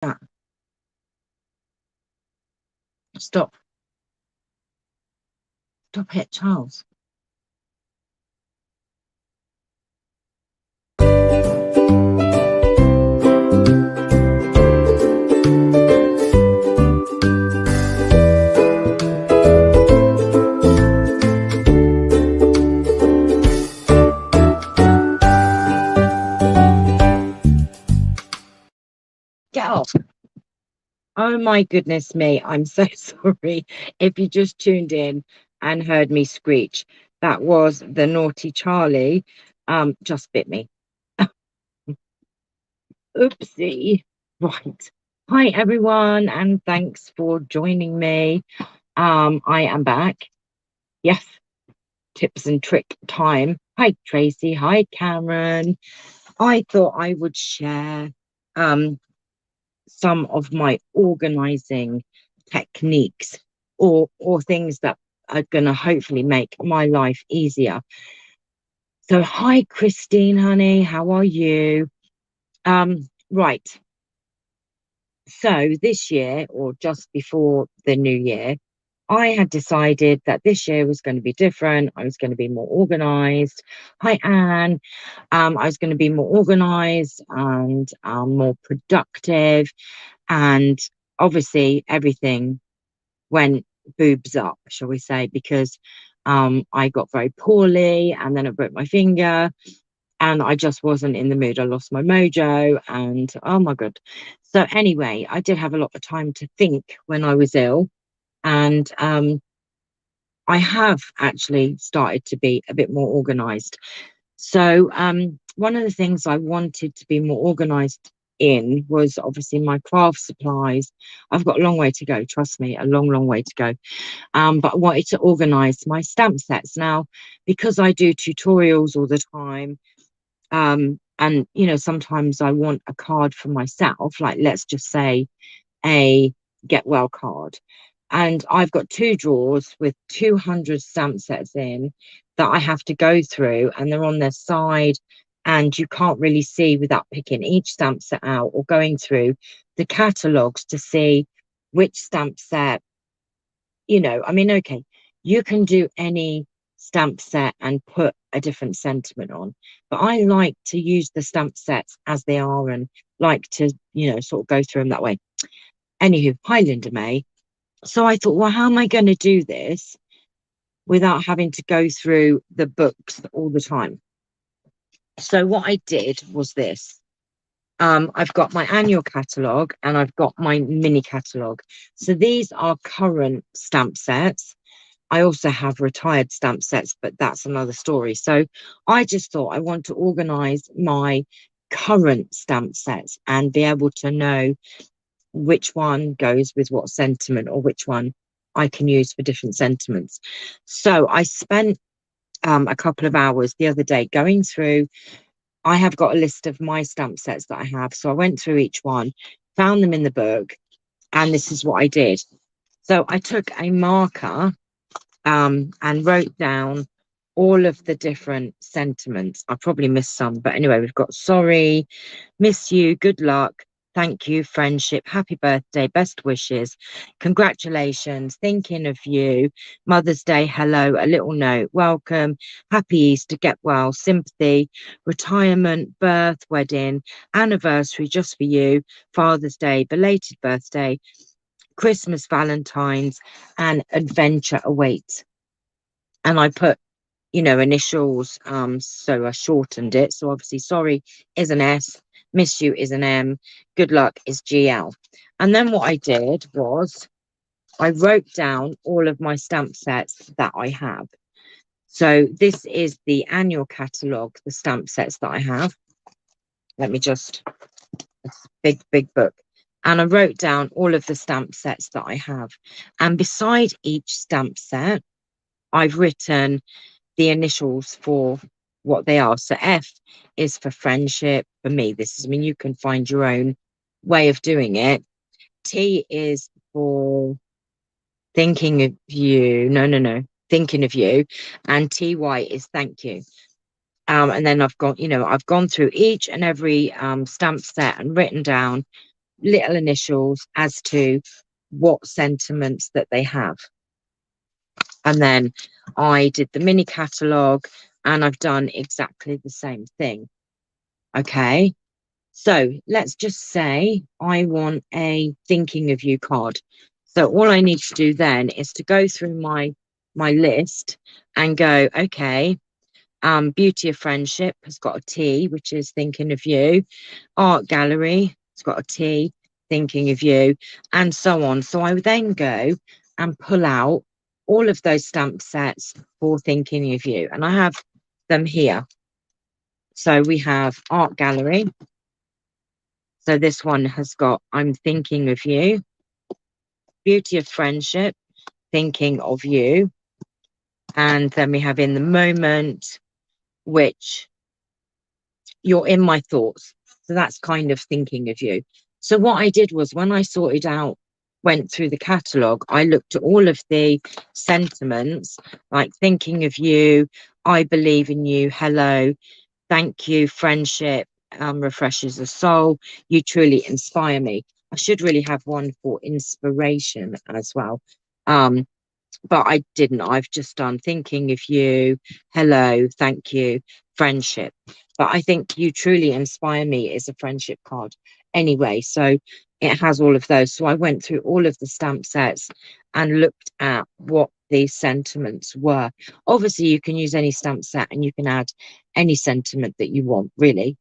that. Stop. Stop it, Charles. Get off. Oh my goodness me. I'm so sorry if you just tuned in and heard me screech. That was the naughty Charlie. Just bit me. Oopsie. Right. Hi everyone, and thanks for joining me. I am back. Yes, tips and trick time. Hi Tracy. Hi Cameron. I thought I would share some of my organizing techniques or things that are going to hopefully make my life easier. So hi Christine, honey, how are you? Right. So this year, or just before the new year, I had decided that this year was going to be different. I was going to be more organized. Hi, Anne. I was going to be more organized and more productive. And obviously, everything went boobs up, shall we say, because I got very poorly and then I broke my finger. And I just wasn't in the mood. I lost my mojo and oh my God. So anyway, I did have a lot of time to think when I was ill. And I have actually started to be a bit more organized. So one of the things I wanted to be more organized in was obviously my craft supplies. I've got a long way to go, trust me, a long, long way to go. But I wanted to organize my stamp sets. Now, because I do tutorials all the time, and you know, sometimes I want a card for myself, like let's just say a get well card. And I've got 2 drawers with 200 stamp sets in that I have to go through, and they're on their side, and you can't really see without picking each stamp set out or going through the catalogues to see which stamp set, you know, I mean, okay, you can do any stamp set and put a different sentiment on, but I like to use the stamp sets as they are and like to, you know, sort of go through them that way. Anywho, hi Linda May. So I thought, well, how am I going to do this without having to go through the books all the time? So what I did was this. I've got my annual catalogue and I've got my mini catalogue. So these are current stamp sets. I also have retired stamp sets, but that's another story. So I just thought I want to organise my current stamp sets and be able to know which one goes with what sentiment or which one I can use for different sentiments. So I spent a couple of hours the other day going through. I have got a list of my stamp sets that I have. So I went through each one, found them in the book, and this is what I did. So I took a marker and wrote down all of the different sentiments. I probably missed some, but anyway, we've got sorry, miss you, good luck, thank you, friendship, happy birthday, best wishes, congratulations, thinking of you, Mother's Day, hello, a little note, welcome, happy Easter, get well, sympathy, retirement, birth, wedding, anniversary just for you, Father's Day, belated birthday, Christmas, Valentine's, and adventure awaits. And I put, you know, initials, so I shortened it. So obviously, sorry is an S, miss you is an M, good luck is GL. And then what I did was I wrote down all of my stamp sets that I have. So this is the annual catalogue, the stamp sets that I have. Let me just, big book. And I wrote down all of the stamp sets that I have. And beside each stamp set, I've written the initials for what they are. So F is for friendship. For me, this is, I mean, you can find your own way of doing it. T is for thinking of you. No, thinking of you. And TY is thank you. And then I've got, you know, I've gone through each and every stamp set and written down little initials as to what sentiments that they have. And then I did the mini catalogue, and I've done exactly the same thing. Okay, so let's just say I want a thinking of you card. So all I need to do then is to go through my list and go, okay, Beauty of Friendship has got a T, which is thinking of you. Art Gallery, it's got a T, thinking of you, and so on. So I would then go and pull out all of those stamp sets for thinking of you, and I have them here. So we have Art Gallery. So this one has got I'm thinking of you. Beauty of Friendship, thinking of you. And then we have In the Moment, which you're in my thoughts. So that's kind of thinking of you. So what I did was when I sorted out, went through the catalogue, I looked at all of the sentiments, like thinking of you, I believe in you, hello, thank you, friendship, refreshes the soul, you truly inspire me. I should really have one for inspiration as well. But I didn't. I've just done thinking of you, hello, thank you, friendship. But I think you truly inspire me is a friendship card anyway. So it has all of those. So I went through all of the stamp sets and looked at what these sentiments were. Obviously, you can use any stamp set and you can add any sentiment that you want, really,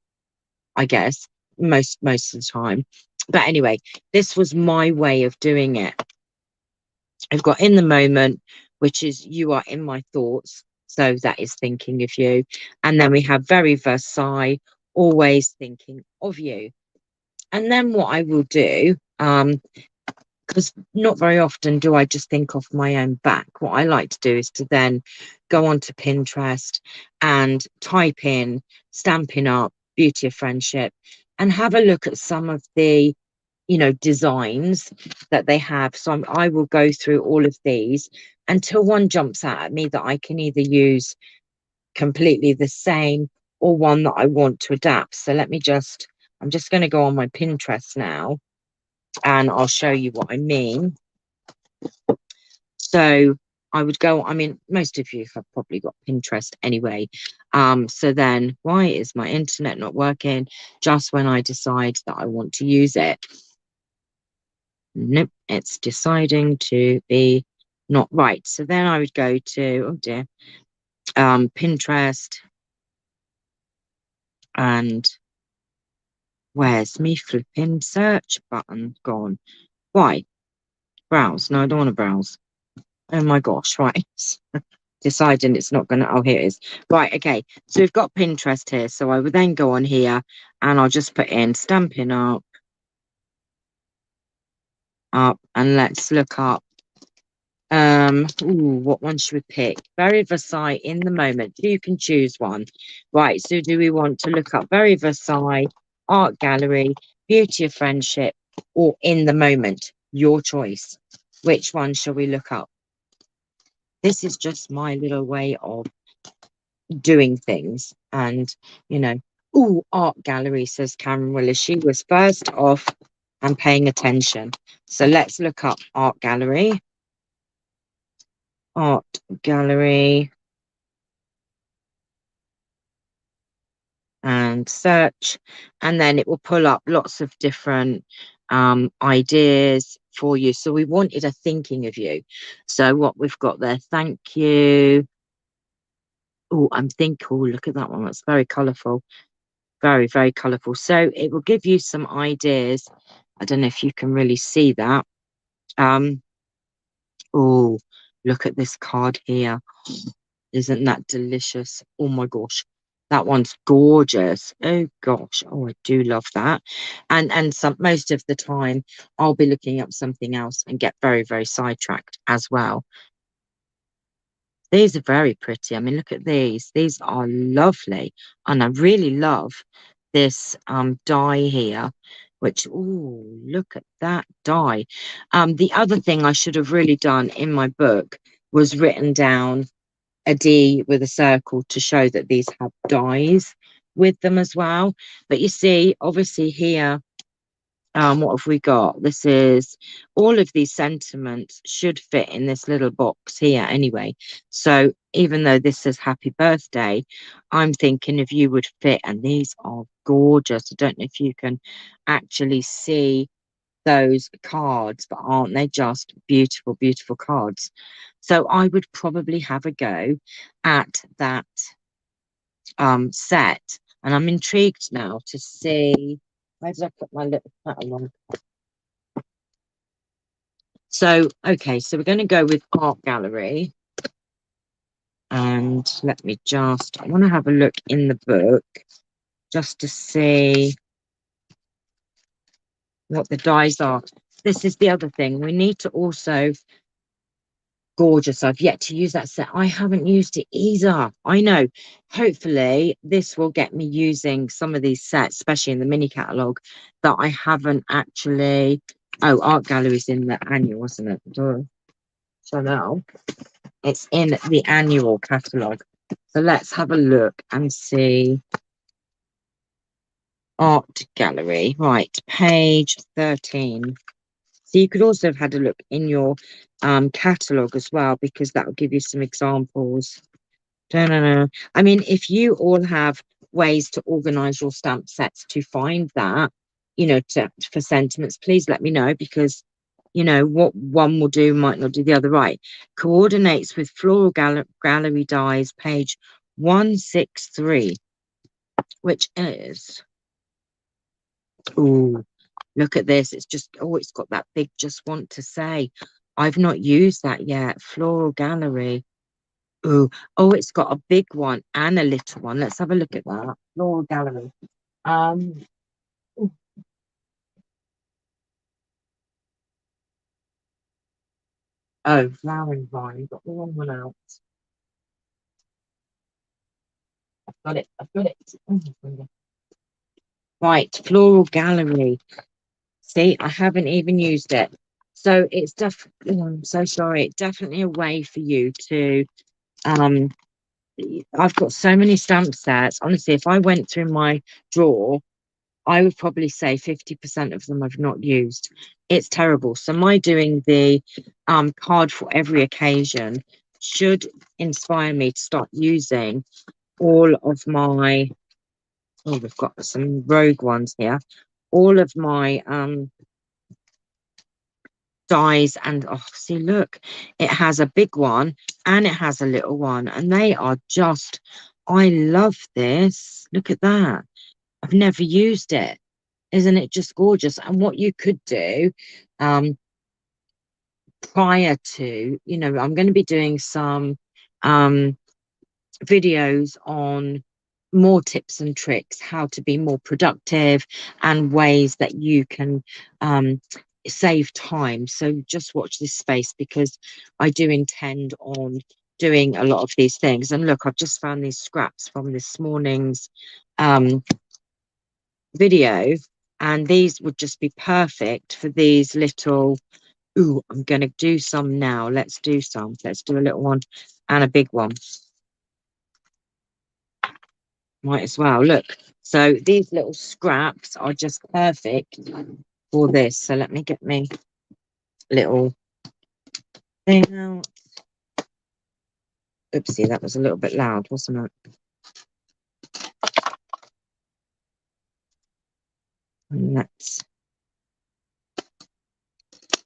I guess, most of the time. But anyway, this was my way of doing it. I've got In the Moment, which is you are in my thoughts. So that is thinking of you. And then we have Very Versailles, always thinking of you. And then what I will do, because not very often do I just think off my own back. What I like to do is to then go onto Pinterest and type in Stampin' Up, Beauty of Friendship, and have a look at some of the designs that they have. So I will go through all of these until one jumps out at me that I can either use completely the same or one that I want to adapt. So I'm just going to go on my Pinterest now and I'll show you what I mean. So I would go, I mean, most of you have probably got Pinterest anyway. So then why is my internet not working just when I decide that I want to use it? Nope, it's deciding to be not right. So then I would go to, oh dear, Pinterest, and where's me flipping search button gone? Why? Browse. No, I don't want to browse. Oh my gosh, right. Deciding it's not going to, oh, here it is. Right, okay. So we've got Pinterest here. So I would then go on here and I'll just put in Stampin' Up, and let's look up what one should we pick? Very Versailles, In the Moment. You can choose one. Right, so do we want to look up Very Versailles, Art Gallery, Beauty of Friendship, or In the Moment? Your choice. Which one shall we look up? This is just my little way of doing things. And, Art Gallery, says Karen Willis. She was first off and paying attention. So let's look up Art Gallery. Art Gallery. And search, and then it will pull up lots of different ideas for you. So we wanted a thinking of you. So what we've got there, thank you. Oh, look at that one. That's very colourful. Very, very colourful. So it will give you some ideas. I don't know if you can really see that. Oh, look at this card here. Isn't that delicious? Oh my gosh. That one's gorgeous. Oh gosh. Oh, I do love that. And most of the time I'll be looking up something else and get very, very sidetracked as well. These are very pretty. I mean, look at these. These are lovely. And I really love this die here, which, oh, look at that die. The other thing I should have really done in my book was written down a D with a circle to show that these have dies with them as well. But you see, obviously here, What have we got? This is all of these sentiments should fit in this little box here anyway. So even though this says happy birthday, I'm thinking if you would fit, and these are gorgeous. I don't know if you can actually see those cards, but aren't they just beautiful, beautiful cards? So I would probably have a go at that set, and I'm intrigued now to see where did I put my little catalog. So okay, so we're going to go with art gallery, and let me just, I want to have a look in the book just to see what the dies are. This is the other thing, we need to also, gorgeous, I've yet to use that set. I haven't used it either. I know, hopefully this will get me using some of these sets, especially in the mini catalogue, that I haven't actually. Oh, art gallery's in the annual, wasn't it? So now it's in the annual catalogue, so let's have a look and see. Art gallery, right, page 13. So you could also have had a look in your catalogue as well, because that will give you some examples. I mean, if you all have ways to organize your stamp sets to find that, you know, for sentiments, please let me know, because you know what one will do might not do the other. Right, coordinates with floral gallery dies, page 163, which is, oh, look at this. It's just, oh, it's got that big just want to say. I've not used that yet. Floral gallery. Oh, oh, it's got a big one and a little one. Let's have a look at that. Floral gallery. Um, ooh, oh, flowering vine. Got the wrong one out. I've got it. I've got it. Oh, my goodness. Right, floral gallery. See, I haven't even used it. So it's definitely, I'm so sorry. Definitely a way for you to, um, I've got so many stamp sets. Honestly, if I went through my drawer, I would probably say 50% of them I've not used. It's terrible. So my doing the card for every occasion should inspire me to start using all of my, oh, we've got some rogue ones here. All of my dies, and oh, see, look, it has a big one and it has a little one, and they are just, I love this. Look at that. I've never used it. Isn't it just gorgeous? And what you could do, um, prior to, you know, I'm going to be doing some um, videos on more tips and tricks, how to be more productive and ways that you can save time. So just watch this space, because I do intend on doing a lot of these things. And look, I've just found these scraps from this morning's um, video, and these would just be perfect for these little, ooh, I'm going to do some now. Let's do some. Let's do a little one and a big one. Might as well. Look, so these little scraps are just perfect for this. So let me get me little thing out. Oopsie, that was a little bit loud, wasn't it? And let's,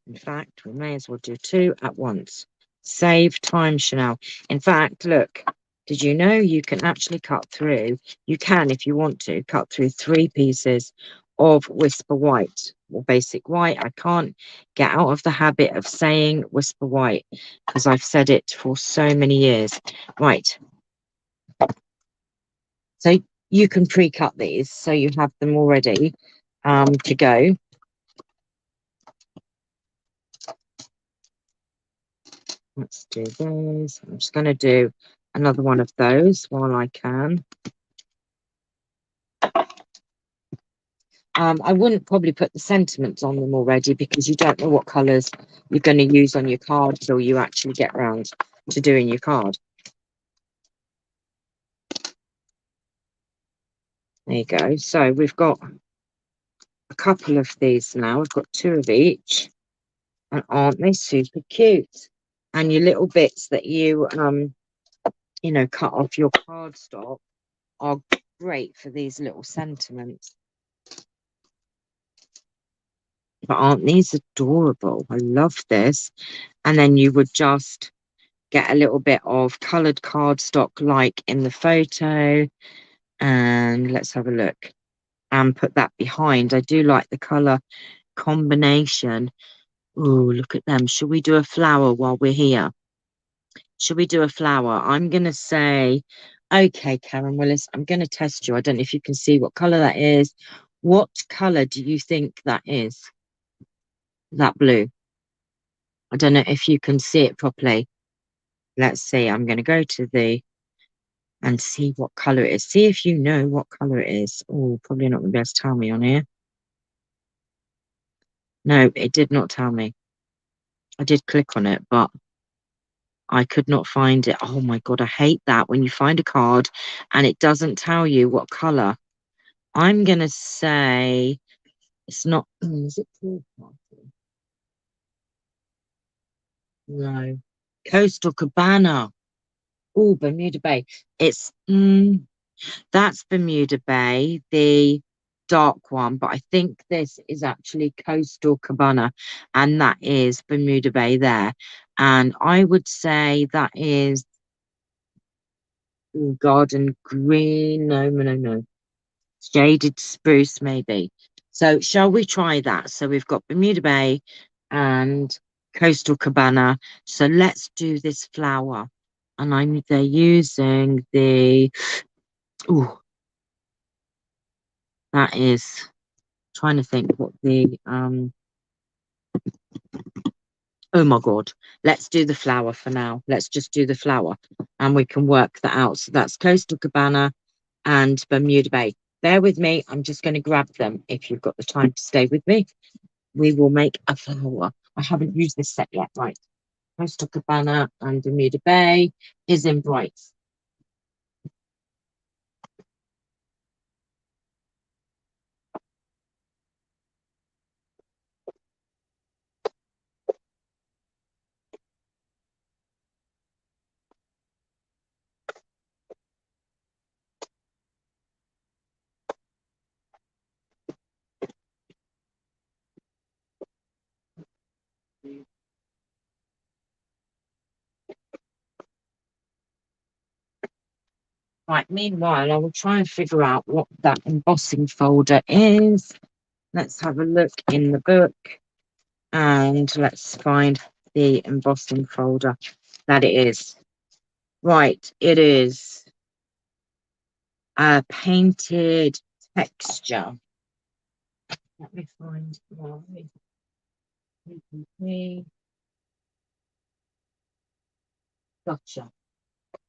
in fact, we may as well do two at once. Save time, Chanel. In fact, look, did you know you can actually cut through? You can, if you want to, cut through 3 pieces of Whisper White or Basic White. I can't get out of the habit of saying Whisper White because I've said it for so many years. Right. So you can pre-cut these so you have them already to go. Let's do those. I'm just going to do another one of those while I can. I wouldn't probably put the sentiments on them already, because you don't know what colours you're going to use on your card till you actually get round to doing your card. There you go. So we've got a couple of these now. I've got 2 of each. And aren't they super cute? And your little bits that you cut off your cardstock are great for these little sentiments. But aren't these adorable? I love this. And then you would just get a little bit of coloured cardstock like in the photo. And let's have a look. And put that behind. I do like the colour combination. Oh, look at them. Should we do a flower while we're here? Should we do a flower? I'm going to say, okay, Karen Willis, I'm going to test you. I don't know if you can see what colour that is. What colour do you think that is? That blue. I don't know if you can see it properly. Let's see. I'm going to go to and see what colour it is. See if you know what colour it is. Oh, probably not going to be able to tell me on here. No, it did not tell me. I did click on it, but I could not find it. Oh my God, I hate that when you find a card and it doesn't tell you what colour. I'm going to say it's not. Is it Tea Party? No. Coastal Cabana. Oh, Bermuda Bay. It's that's Bermuda Bay, the dark one, but I think this is actually Coastal Cabana, and that is Bermuda Bay there. And I would say that is Garden Green. No, no, no. Shaded Spruce, maybe. So shall we try that? So we've got Bermuda Bay and Coastal Cabana. So let's do this flower. And they're using the that is trying to think what the oh my God, let's do the flower for now. Let's just do the flower and we can work that out. So that's Coastal Cabana and Bermuda Bay. Bear with me, I'm just going to grab them. If you've got the time to stay with me, we will make a flower. I haven't used this set yet. Right, Coastal Cabana and Bermuda Bay is in brights. Right, meanwhile, I will try and figure out what that embossing folder is. Let's have a look in the book and let's find the embossing folder that it is. Right, it is a painted texture. Let me find Gotcha.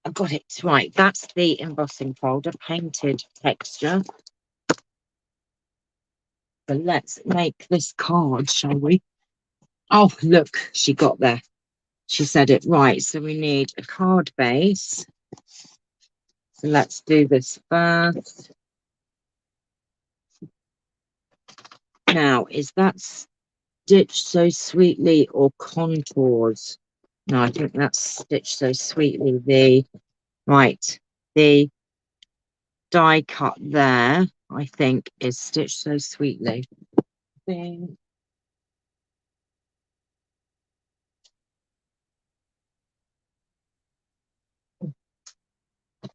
I got it right. That's the embossing folder, painted texture. So let's make this card, shall we? Oh, look, she got there. She said it right. So we need a card base. So let's do this first. Now, is that Stitched So Sweetly or Contours? No, I think that's Stitched So Sweetly. The die cut there, I think, is Stitched So Sweetly. I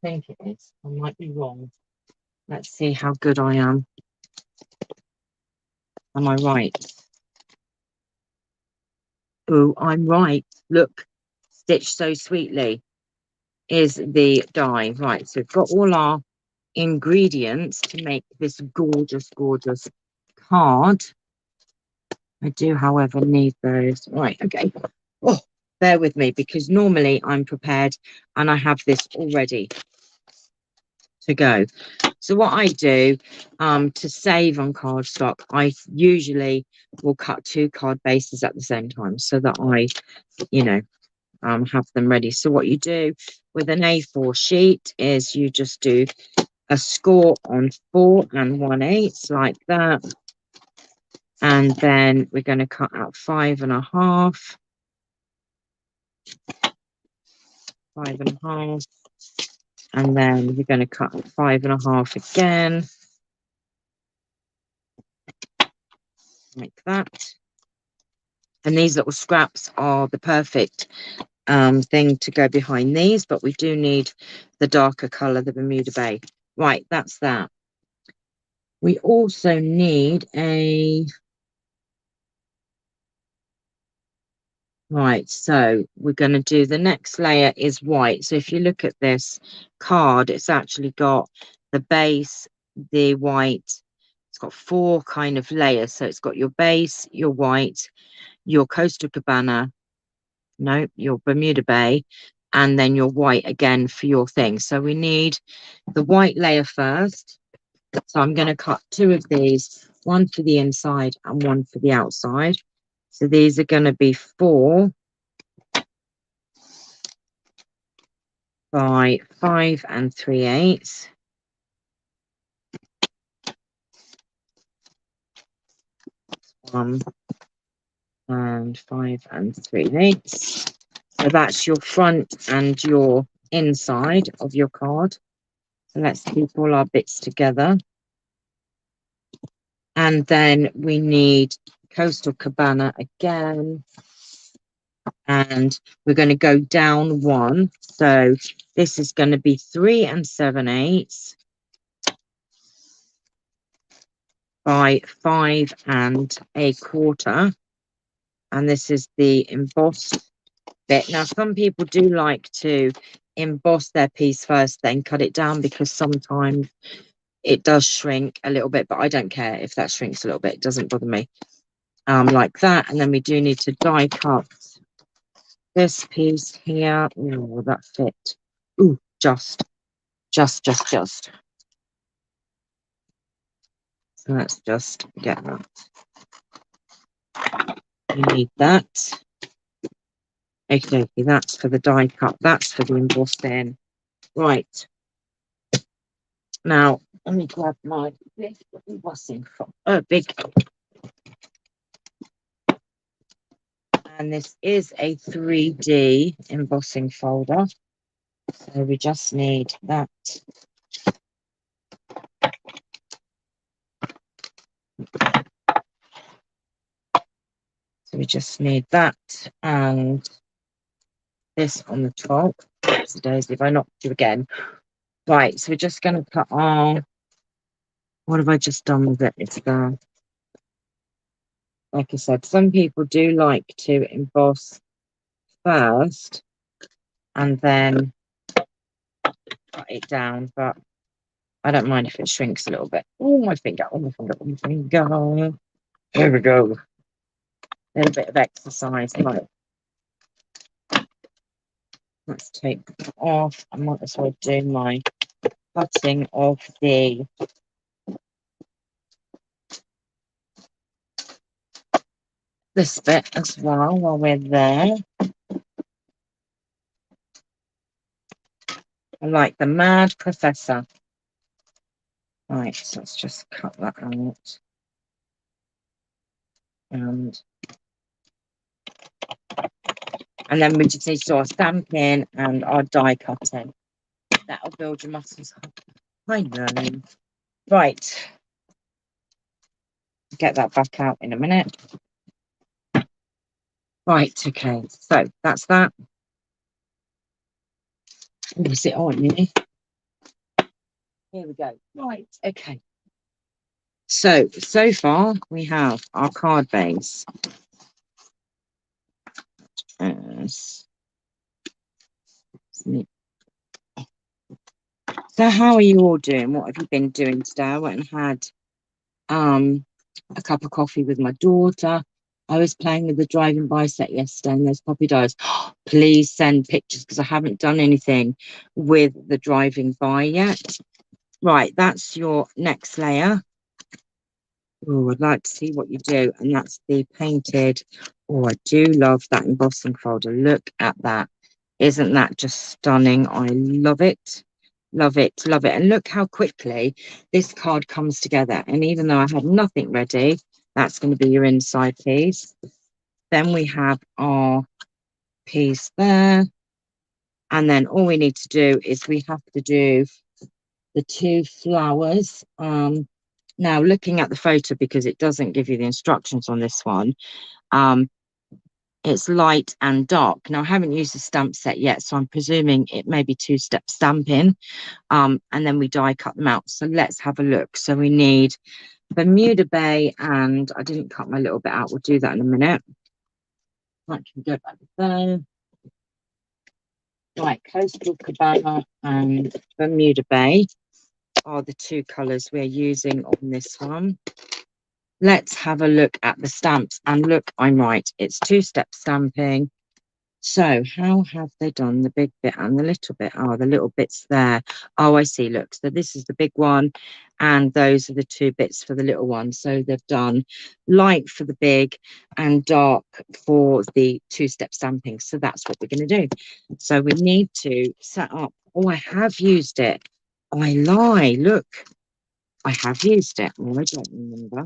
think it is. I might be wrong. Let's see how good I am. Am I right? Oh, I'm right. Look, Stitched So Sweetly is the die. Right, so we've got all our ingredients to make this gorgeous, gorgeous card. I do, however, need those. Right, okay. Oh, bear with me because normally I'm prepared and I have this all ready to go. So what I do to save on cardstock, I usually will cut 2 card bases at the same time so that I, have them ready. So what you do with an A4 sheet is you just do a score on 4 1/8 like that. And then we're going to cut out 5.5, 5.5, and then we're going to cut out 5.5 again, like that. And these little scraps are the perfect thing to go behind these, but we do need the darker color, the Bermuda Bay. Right, that's that. We also need a... Right, so we're going to do the next layer is white. So if you look at this card, it's actually got the base, the white. It's got 4 kind of layers. So it's got your base, your white, your Coastal Cabana, no, your Bermuda Bay, and then your white again for your thing. So we need the white layer first. So I'm going to cut 2 of these, one for the inside and one for the outside. So these are going to be 4 by 5 3/8. And 5 3/8. So that's your front and your inside of your card. So let's keep all our bits together. And then we need Coastal Cabana again. And we're going to go down 1. So this is going to be 3 7/8 by 5 1/4. And this is the embossed bit. Now, some people do like to emboss their piece first, then cut it down, because sometimes it does shrink a little bit, but I don't care if that shrinks a little bit. It doesn't bother me. Like that. And then we do need to die cut this piece here. Oh, that fit. Ooh, just. So let's just get that. We need that. Okay, that's for the die cut. That's for the embossing. Right. Now, let me grab my big embossing folder. Big. And this is a 3D embossing folder. So we just need that. So we just need that and this on the top. So Daisy, if I knocked you again. Right, so we're just going to cut on. What have I just done with it? It's there. Like I said, some people do like to emboss first and then cut it down, but I don't mind if it shrinks a little bit. Oh, my finger, oh, my finger, oh, my finger. There we go. A little bit of exercise. Right. Let's take that off. I might as well do my cutting of the this bit as well while we're there. I like the Mad Professor. Right, so let's just cut that out. And then we just need to do our stamping and our die cutting. That'll build your muscles up. I know. Right. Get that back out in a minute. Right, okay. So that's that. Is it on, really? Here we go. Right, okay. So far we have our card base. So how are you all doing? What have you been doing today? I went and had a cup of coffee with my daughter. I was playing with the driving by set yesterday and those puppy dogs. Please send pictures because I haven't done anything with the driving by yet. Right, that's your next layer. Oh, I'd like to see what you do. And that's the painted. Oh, I do love that embossing folder. Look at that. Isn't that just stunning? I love it. Love it. Love it. And look how quickly this card comes together. And even though I had nothing ready, That's going to be your inside piece. Then we have our piece there. And then all we need to do is we have to do the two flowers. Now, looking at the photo, because it doesn't give you the instructions on this one, it's light and dark. Now, I haven't used the stamp set yet, so I'm presuming it may be two-step stamping. And then we die cut them out. So let's have a look. So we need Bermuda Bay, and I didn't cut my little bit out. We'll do that in a minute. Right, can go back there. Right, Coastal Cabana and Bermuda Bay are the two colours we're using on this one. Let's have a look at the stamps, and look, I'm right, it's two-step stamping. So how have they done the big bit and the little bit? Oh, the little bits there. Oh, I see, look, so this is the big one and those are the two bits for the little one. So they've done light for the big and dark for the two-step stamping. So that's what we're going to do. So we need to set up. Oh, I have used it. I lie, look, I have used it. Oh, I don't remember.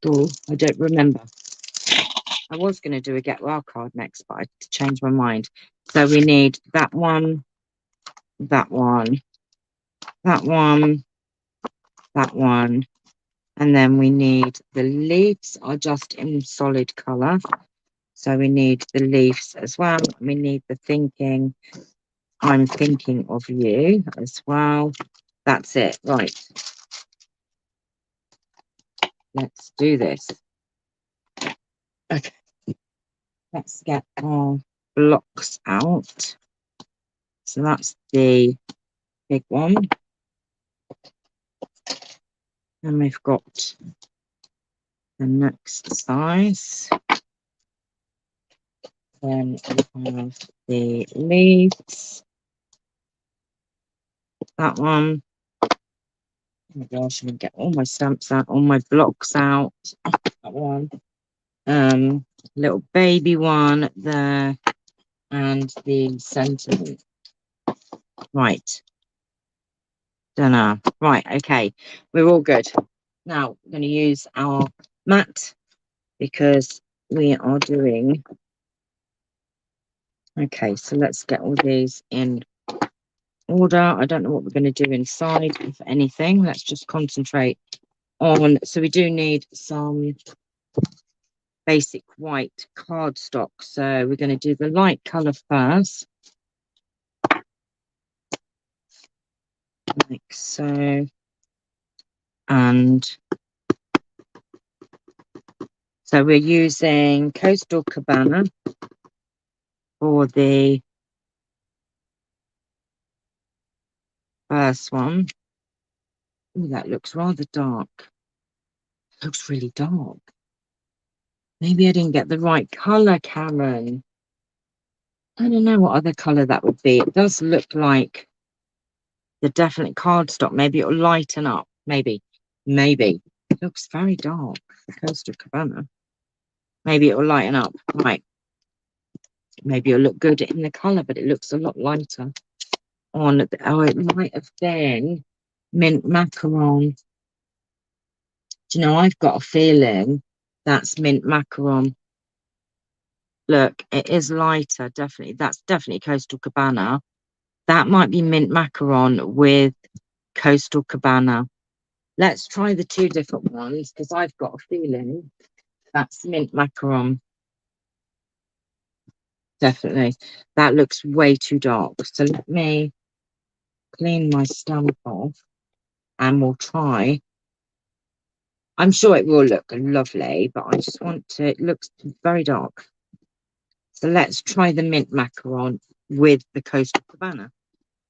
Oh, I don't remember. I was going to do a get well card next, but I changed my mind. So we need that one, that one, that one, that one, and then we need the leaves are just in solid colour. So we need the leaves as well. We need the thinking. I'm thinking of you as well. That's it. Right. Let's do this. Okay. Let's get our blocks out. So that's the big one. And we've got the next size. Then we have the leaves. That one. Oh my gosh, I'm gonna get all my stamps out, all my blocks out. That one. Little baby one there, and the sentiment. Right. Dunno. Right, okay. We're all good. Now we're gonna use our mat because we are doing. Okay, so let's get all these in order. I don't know what we're going to do inside, if anything. Let's just concentrate on. So we do need some basic white cardstock. So we're going to do the light colour first. Like so. And so we're using Coastal Cabana for the first one. Ooh, that looks rather dark. Looks really dark. Maybe I didn't get the right colour, Karen. I don't know what other colour that would be. It does look like the definite cardstock. Maybe it'll lighten up. Maybe. It looks very dark, the Coastal Cabana. Maybe it'll lighten up. Right. Maybe it'll look good in the colour, but it looks a lot lighter on the, oh, it might have been mint macaron. Do you know, I've got a feeling that's mint macaron. Look, it is lighter, definitely. That's definitely Coastal Cabana. That might be mint macaron with Coastal Cabana. Let's try the two different ones because I've got a feeling that's mint macaron. Definitely. That looks way too dark. So let me clean my stamp off and we'll try. I'm sure it will look lovely, but I just want to, it looks very dark. So let's try the mint macaron with the Coastal Cabana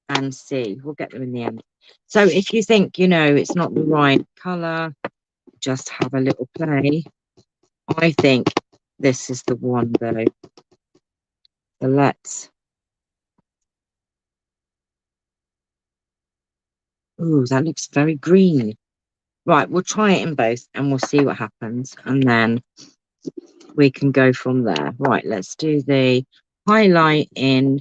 and see. We'll get them in the end. So if you think, you know, it's not the right colour, just have a little play. I think this is the one though. So let's. Ooh, that looks very green. Right, we'll try it in both and we'll see what happens. And then we can go from there. Right, let's do the highlight in.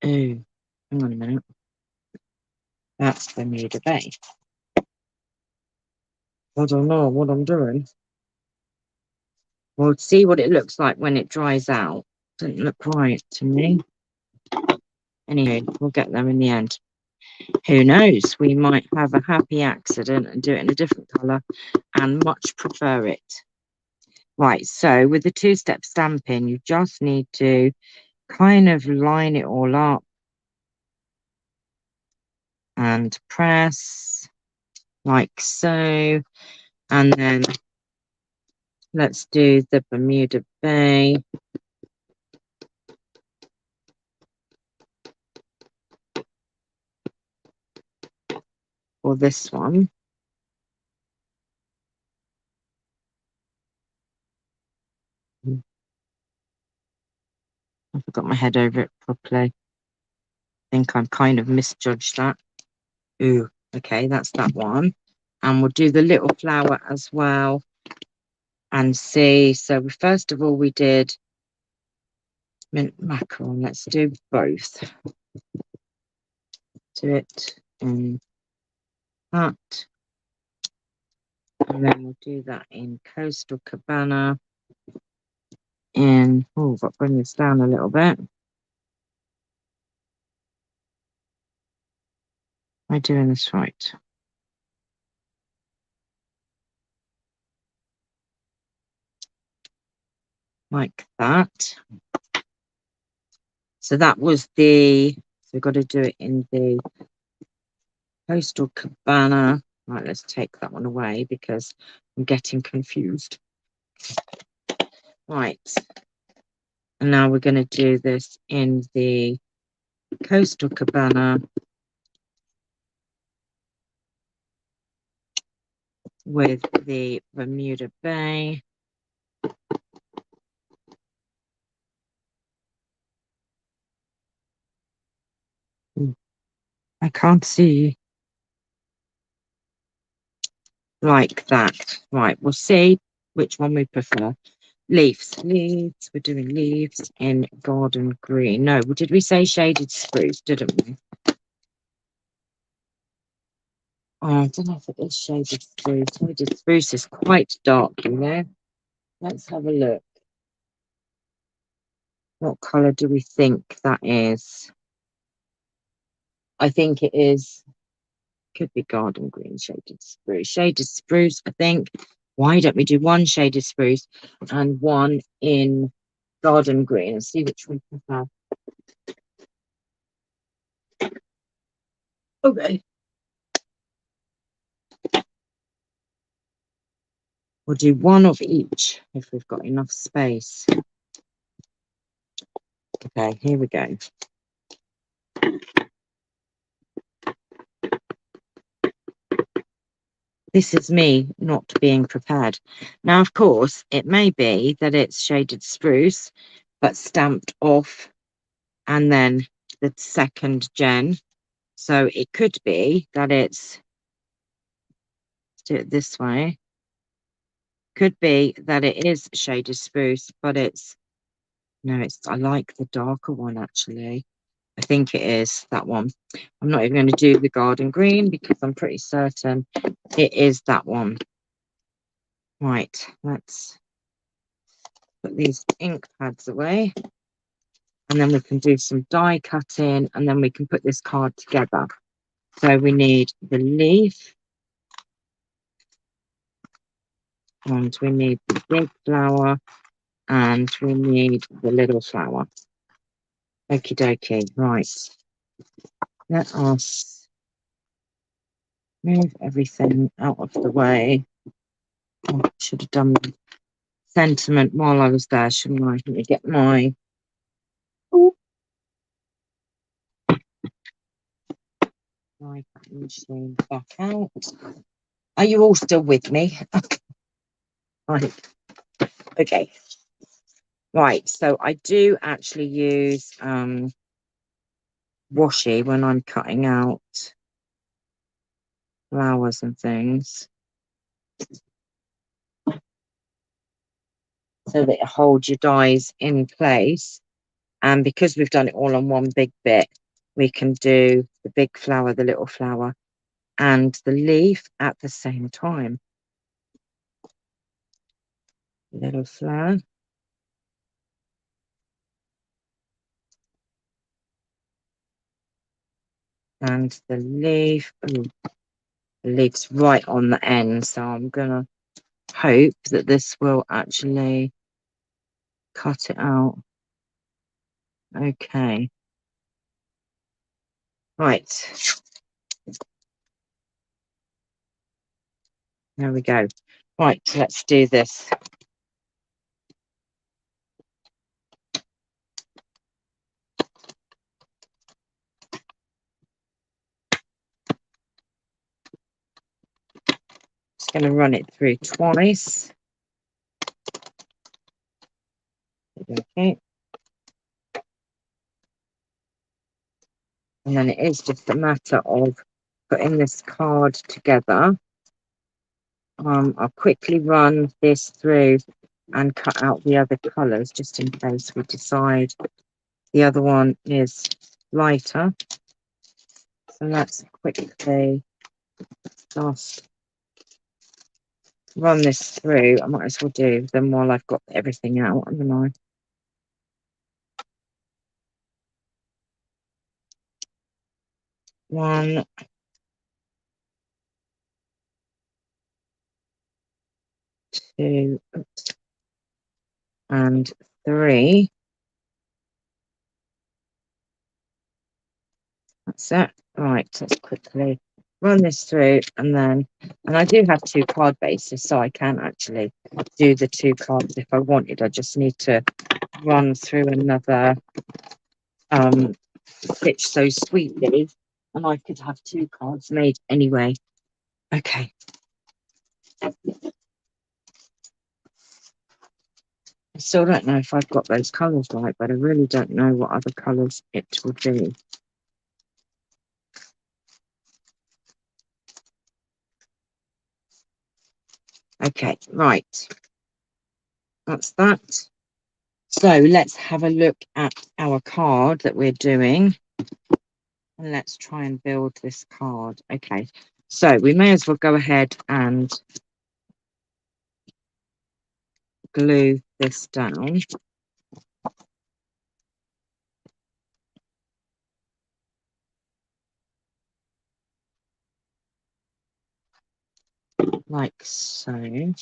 Oh, hang on a minute. That's Bermuda Bay. I don't know what I'm doing. We'll see what it looks like when it dries out. Doesn't look right to me. Anyway, we'll get there in the end. Who knows? We might have a happy accident and do it in a different colour and much prefer it. Right, so with the two-step stamping, you just need to kind of line it all up and press like so. And then let's do the Bermuda Bay. Or this one. I forgot my head over it properly. I think I've kind of misjudged that. Ooh, okay, that's that one. And we'll do the little flower as well and see. So first of all, we did mint macaron. Let's do both. Do it in that. And then we'll do that in Coastal Cabana. In, oh, I've got to bring this down a little bit. Am I doing this right? Like that. So that was the, so we've got to do it in the Coastal Cabana. Right, let's take that one away because I'm getting confused. Right. And now we're going to do this in the Coastal Cabana with the Bermuda Bay. I can't see. Like that. Right, we'll see which one we prefer. Leaves. Leaves. We're doing leaves in garden green. No, did we say shaded spruce, didn't we? Oh, I don't know if it is shaded spruce. Shaded spruce is quite dark, you know. Let's have a look. What colour do we think that is? I think it is, could be garden green, shaded spruce. Shaded spruce, I think. Why don't we do one shaded spruce and one in garden green and see which we prefer? Okay. We'll do one of each if we've got enough space. Okay, here we go. This is me not being prepared. Now, of course, it may be that it's shaded spruce, but stamped off and then the second gen. So it could be that it's, let's do it this way. Could be that it is shaded spruce, but it's, no, it's, I like the darker one actually. I think it is that one. I'm not even going to do the garden green because I'm pretty certain it is that one. Right, let's put these ink pads away. And then we can do some die cutting and then we can put this card together. So we need the leaf. And we need the big flower. And we need the little flower. Okie dokie. Right. Let us move everything out of the way. Oh, I should have done the sentiment while I was there, shouldn't I? Let me get my machine back out. Are you all still with me? Right. Okay. Right. So I do actually use washi when I'm cutting out flowers and things, so that it holds your dies in place. And because we've done it all on one big bit, we can do the big flower, the little flower, and the leaf at the same time. little flower. And the leaf, ooh, the leaf's right on the end, so I'm gonna hope that this will actually cut it out. Okay. Right. There we go. Right, let's do this. Just going to run it through twice. Okay. And then it is just a matter of putting this card together. I'll quickly run this through and cut out the other colours just in case we decide the other one is lighter. So let's quickly just run this through. I might as well do them while I've got everything out, haven't I? One, two, and three. That's it. Right, let's quickly run this through and I do have 2 card bases, so I can actually do the 2 cards if I wanted. I just need to run through another Stitch So Sweetly, and I could have 2 cards made anyway. Okay. I still don't know if I've got those colours right, but I really don't know what other colours it will be. Okay, right. That's that. So let's have a look at our card that we're doing. And let's try and build this card. Okay, so we may as well go ahead and glue this down. Like so.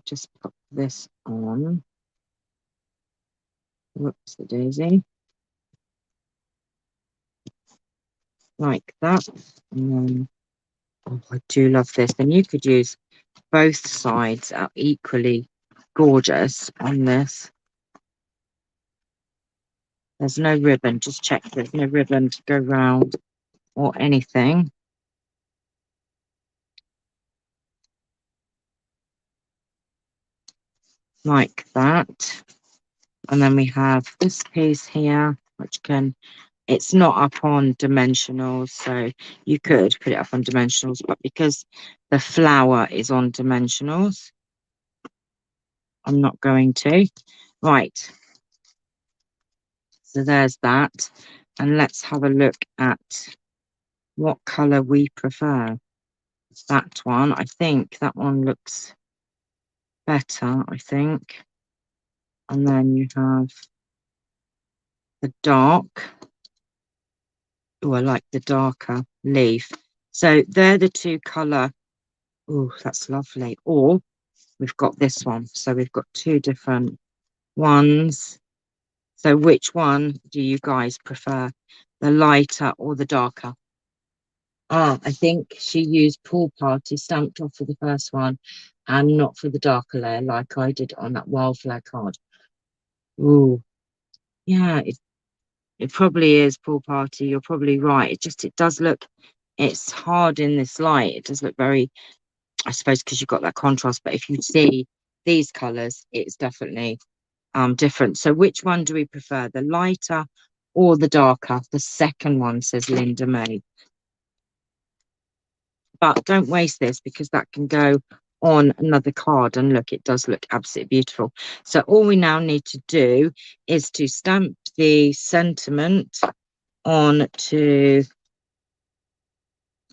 Just put this on. Whoops, the daisy. Like that. And then, oh, I do love this. And you could use both sides are equally gorgeous on this. There's no ribbon. Just check there's no ribbon to go round or anything. Like that. And then we have this piece here, which it's not up on dimensionals, so you could put it up on dimensionals, but because the flower is on dimensionals, I'm not going to. Right. So there's that. And let's have a look at what colour we prefer. That one, I think that one looks better, I think. And then you have the dark. Oh, I like the darker leaf. So they're the 2 colour. Oh, that's lovely. Or we've got this one. So we've got 2 different ones. So which one do you guys prefer? The lighter or the darker? Ah, I think she used Pool Party stamped off for the first one and not for the darker layer like I did on that wildflower card. Ooh, yeah, it probably is Pool Party. You're probably right. It does look, it's hard in this light. It does look very, I suppose, because you've got that contrast. But if you see these colours, it's definitely different. So which one do we prefer, the lighter or the darker? The second one, says Linda May. But don't waste this because that can go on another card, and look, it does look absolutely beautiful. So all we now need to do is to stamp the sentiment on to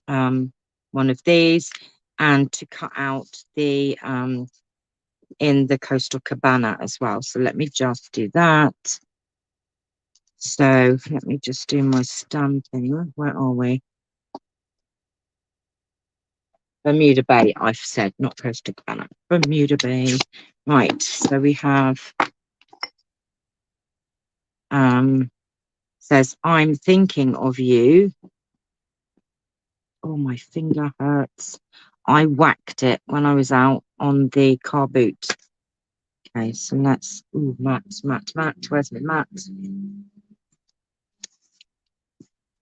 one of these and to cut out the in the Coastal Cabana as well. So let me just do that. So let me just do my stamping. Where are we? Bermuda Bay, I've said, not Coastal Cabana. Bermuda Bay. Right, so we have says, I'm thinking of you. Oh, my finger hurts. I whacked it when I was out on the car boot. Okay, so let's, ooh, matte. Where's my matte?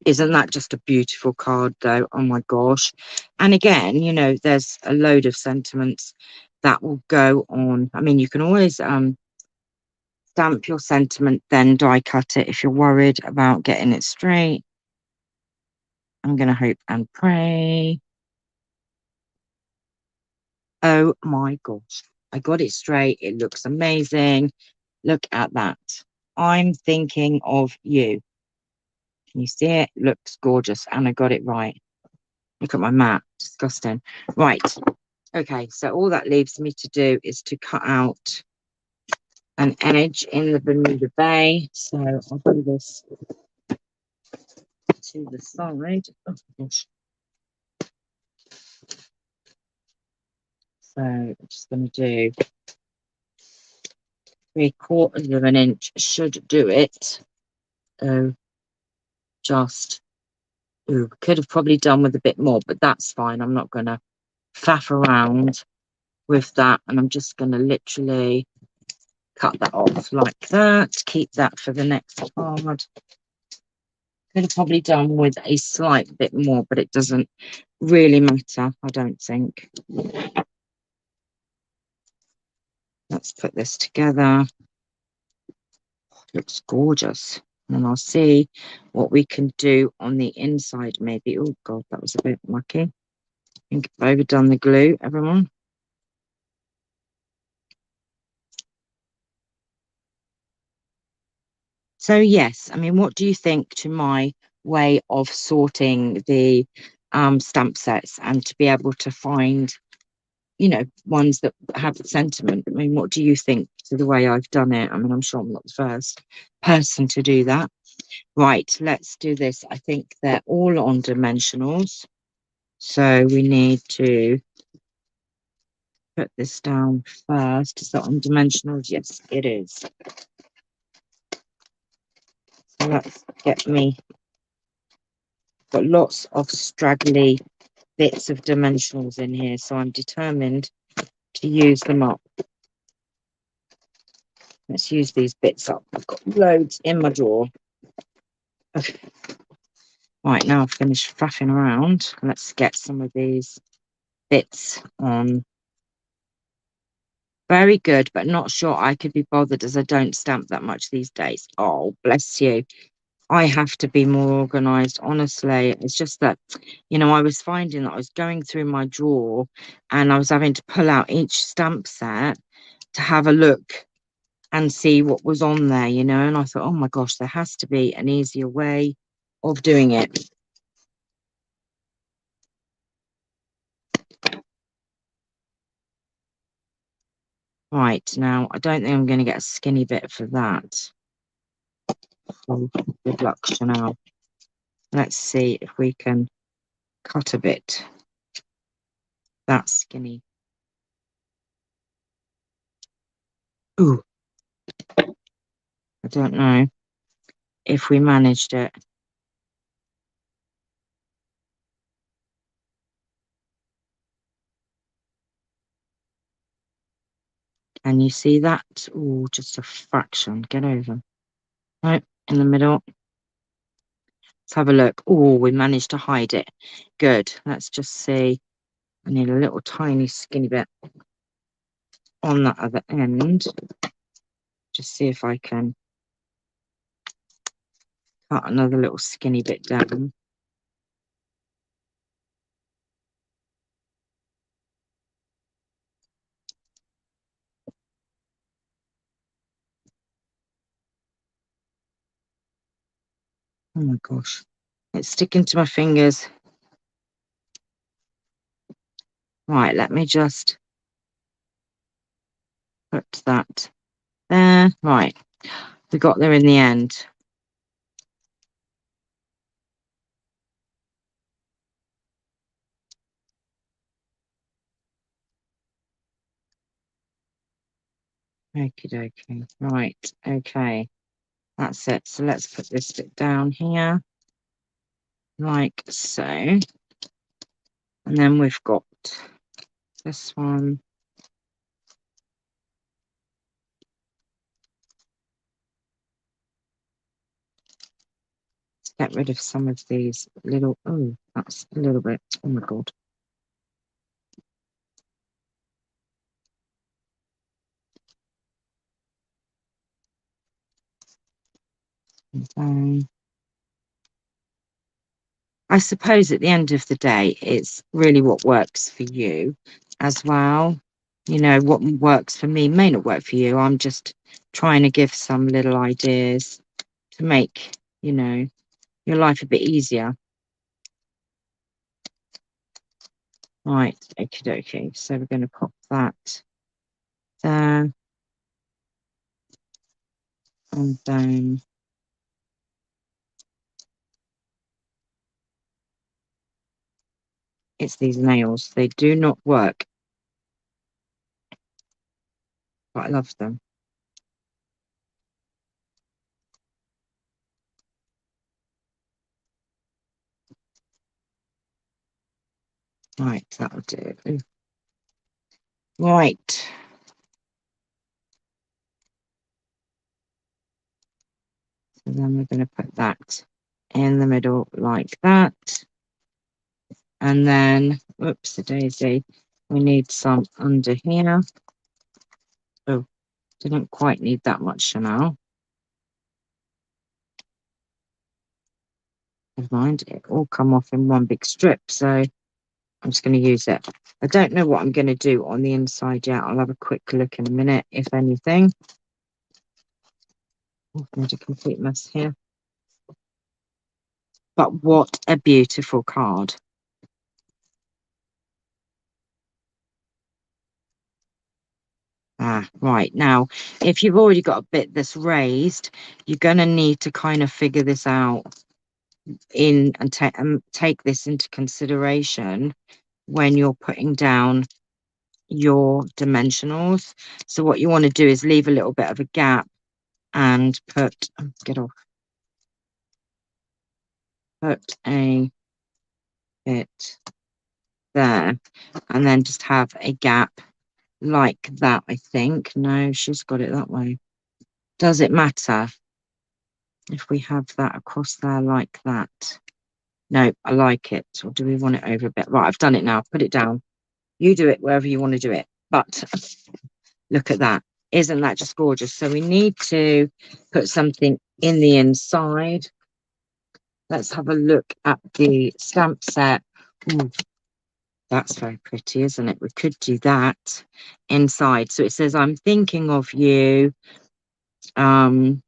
Isn't that just a beautiful card though? Oh my gosh. And again, you know, there's a load of sentiments that will go on. I mean, you can always stamp your sentiment, then die cut it if you're worried about getting it straight. I'm going to hope and pray. Oh my gosh. I got it straight. It looks amazing. Look at that. I'm thinking of you. Can you see it? Looks gorgeous. And I got it right. Look at my mat. Disgusting. Right. Okay. So all that leaves me to do is to cut out an edge in the Bermuda Bay. So I'll do this to the side. Oh gosh. So I'm just going to do 3/4 of an inch. Should do it. Oh, just. Ooh, could have probably done with a bit more, but that's fine. I'm not going to faff around with that. And I'm just going to literally cut that off like that. Keep that for the next card. Could have probably done with a slight bit more, but it doesn't really matter, I don't think. Let's put this together. Looks gorgeous. And I'll see what we can do on the inside, maybe. Oh, God, that was a bit mucky. I think I've overdone the glue, everyone. So, yes, I mean, what do you think to my way of sorting the stamp sets and to be able to find, you know, ones that have sentiment? I mean, what do you think to the way I've done it? I mean, I'm sure I'm not the first person to do that. Right, let's do this. I think they're all on dimensionals. So we need to put this down first. Is that on dimensionals? Yes, it is. So let's get me, got lots of straggly bits of dimensionals in here. So I'm determined to use them up. Let's use these bits up. I've got loads in my drawer. Okay. Right, now I've finished faffing around. Let's get some of these bits on. Very good, but not sure I could be bothered as I don't stamp that much these days. Oh, bless you. I have to be more organized, honestly. It's just that, you know, I was finding that I was going through my drawer and I was having to pull out each stamp set to have a look and see what was on there, you know, and I thought, oh my gosh, there has to be an easier way of doing it. Right, now, I don't think I'm going to get a skinny bit for that. Oh, good luck, Chanel. Let's see if we can cut a bit. That's skinny. Ooh, I don't know if we managed it. Can you see that? Oh, just a fraction. Get over. Right, in the middle. Let's have a look. Oh, we managed to hide it. Good. Let's just see. I need a little tiny skinny bit on that other end. Just see if I can cut another little skinny bit down. Oh my gosh. It's sticking to my fingers. Right, let me just put that there. Right, we got there in the end. Okie dokie. Right, okay. That's it. So let's put this bit down here, like so. And then we've got this one. Let's get rid of some of these little, oh, that's a little bit, oh my God. I suppose at the end of the day, it's really what works for you as well. You know, what works for me may not work for you. I'm just trying to give some little ideas to make, you know, your life a bit easier. Right, okie dokie. So we're going to pop that there. And then it's these nails. They do not work, but I love them. Right, that'll do. Right. So then we're going to put that in the middle like that. And then, whoops, the daisy, we need some under here. Oh, didn't quite need that much Chanel. Never mind, it all come off in one big strip. So I'm just going to use it. I don't know what I'm going to do on the inside yet. I'll have a quick look in a minute, if anything. I've made a complete mess here. But what a beautiful card. Ah, right. Now, if you've already got a bit that's raised, you're going to need to kind of figure this out in and take this into consideration when you're putting down your dimensionals. So what you want to do is leave a little bit of a gap and put a bit there, and then just have a gap like that. I think no, she's got it that way. Does it matter if we have that across there like that? No, I like it. Or do we want it over a bit? Right, I've done it now. Put it down. You do it wherever you want to do it. But look at that. Isn't that just gorgeous? So we need to put something in the inside. Let's have a look at the stamp set. Ooh, that's very pretty, isn't it? We could do that inside. So it says, I'm thinking of you. I'm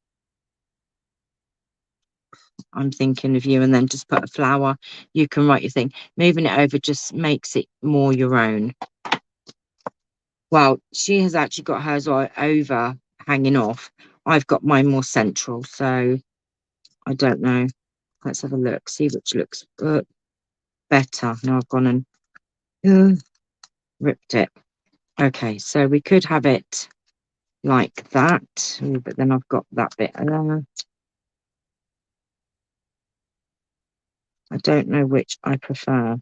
thinking of you, and then just put a flower. You can write your thing. Moving it over just makes it more your own. Well, she has actually got hers over hanging off. I've got mine more central, so I don't know. Let's have a look, see which looks better. Now I've gone and ripped it. Okay, so we could have it like that. Ooh, but then I've got that bit there. I don't know which I prefer.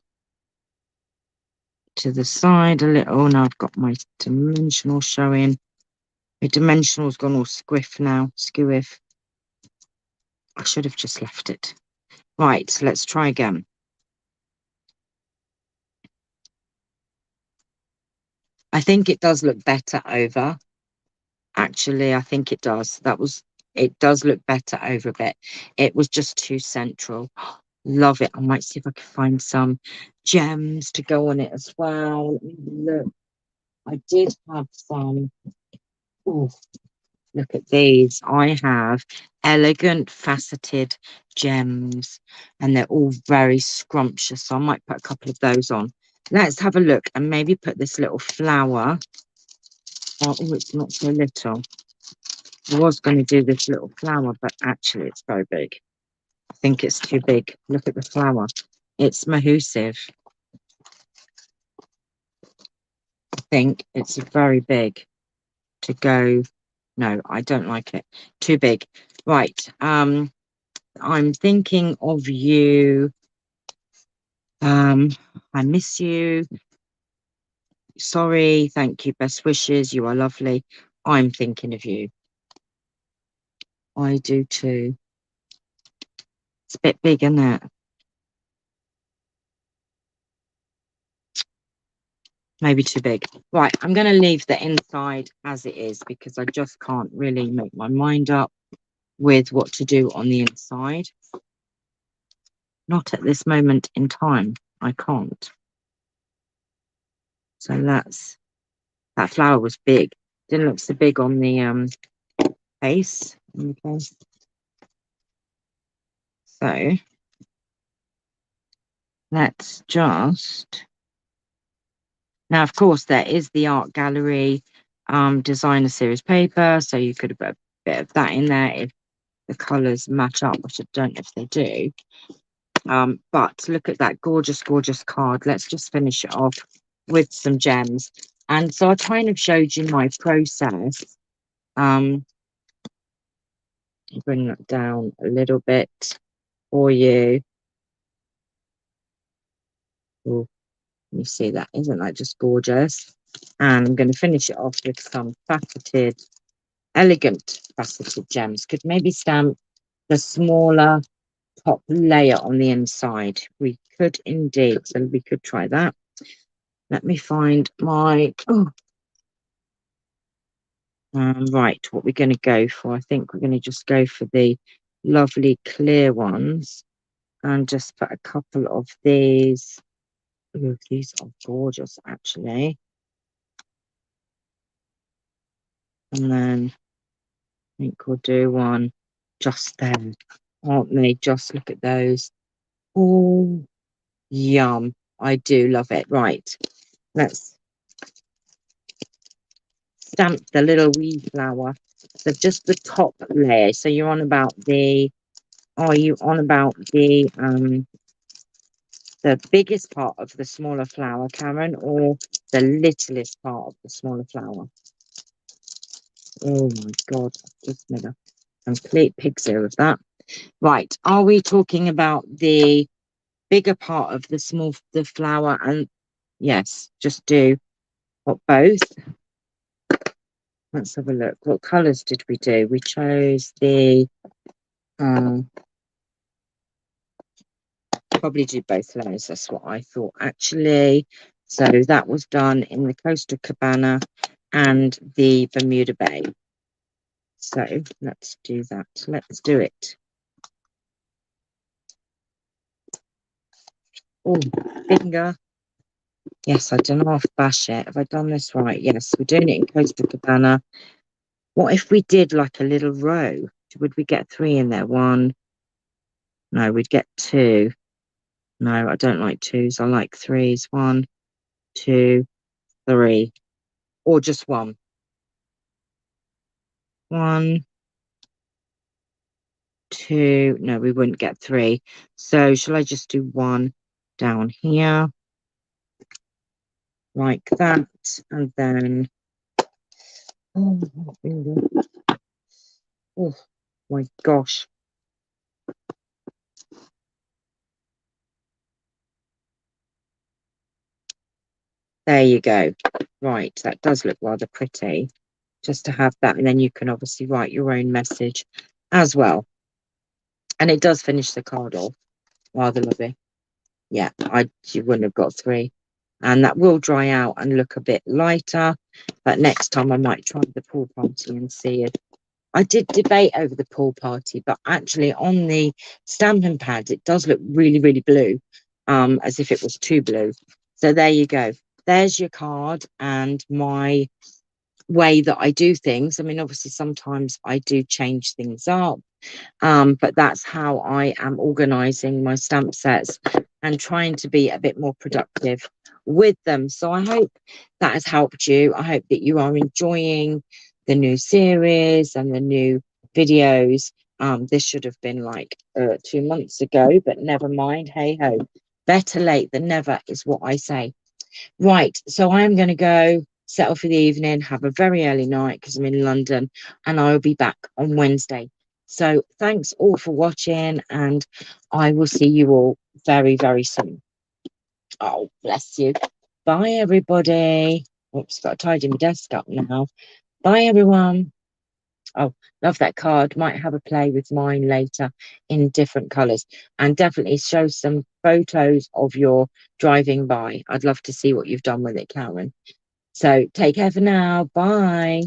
To the side a little. Now I've got my dimensional showing. My dimensional's gone all squiff now. Squiff. I should have just left it. Right, so let's try again. I think it does look better over. Actually, I think it does. It does look better over a bit. It was just too central. Love it. I might see if I can find some gems to go on it as well. Let me look. I did have some. Oh, look at these. I have elegant faceted gems, and they're all very scrumptious. So I might put a couple of those on. Let's have a look and maybe put this little flower Oh, it's not so little. I was going to do this little flower, but actually it's very big. I think it's too big. Look at the flower. It's mahoosive. I think it's very big to go. No, I don't like it. Too big. Right. I'm thinking of you. I miss you. Sorry. Thank you. Best wishes. You are lovely. I'm thinking of you. I do too. It's a bit big, isn't it? Maybe too big. Right, I'm going to leave the inside as it is because I just can't really make my mind up with what to do on the inside. Not at this moment in time. I can't. So that flower was big. Didn't look so big on the face. Okay. So let's just now, of course, there is the art gallery designer series paper, so you could have put a bit of that in there if the colours match up, which I don't know if they do. But look at that gorgeous, gorgeous card. Let's just finish it off with some gems. And so I kind of showed you my process. Bring that down a little bit for you. Oh, you see that? Isn't that just gorgeous? And I'm going to finish it off with some faceted, elegant faceted gems. Could maybe stamp the smaller top layer on the inside. We could indeed. So we could try that. Let me find my... right, what we're going to go for. I think we're going to just go for the lovely clear ones and just put a couple of these. Ooh, these are gorgeous, actually. And then I think we'll do one just there. Aren't they? Just look at those. Oh, yum. I do love it. Right, let's stamp the little wee flower. So just the top layer. So you're on about the... Are you on about the biggest part of the smaller flower, Karen, or the littlest part of the smaller flower? Oh my God, I've just made a complete pig's ear of that. Right, are we talking about the bigger part of the flower? And yes, just do what, both? Let's have a look. What colours did we do? We chose the probably do both layers. That's what I thought, actually. So that was done in the Coastal Cabana and the Bermuda Bay. So let's do that. Let's do it. Oh, finger. Yes, I don't know if bash it. Have I done this right? Yes, we're doing it in Coastal Cabana. What if we did like a little row? Would we get 3 in there? 1. No, we'd get 2. No, I don't like 2s. I like 3s. 1, 2, 3. Or just 1. 1, 2. No, we wouldn't get 3. So shall I just do 1 down here like that? And then, oh, oh my gosh. There you go. Right, that does look rather pretty. Just to have that, and then you can obviously write your own message as well. And it does finish the card off rather lovely. Yeah, you wouldn't have got 3. And that will dry out and look a bit lighter. But next time I might try the pool party and see if... I did debate over the pool party, but actually on the stamping pad, it does look really, really blue, as if it was too blue. So there you go. There's your card and my way that I do things. I mean, obviously, sometimes I do change things up, but that's how I am organising my stamp sets and trying to be a bit more productive with them. So I hope that has helped you. I hope that you are enjoying the new series and the new videos. This should have been like 2 months ago, but never mind. Hey ho, better late than never is what I say. Right, so I am going to go settle for the evening, have a very early night because I'm in London, and I will be back on Wednesday. So thanks all for watching, and I will see you all very, very soon. Oh, bless you. Bye, everybody. Oops, got to tidy my desk up now. Bye, everyone. Oh, love that card. Might have a play with mine later in different colours. And definitely show some photos of your driving by. I'd love to see what you've done with it, Karen. So take care for now. Bye.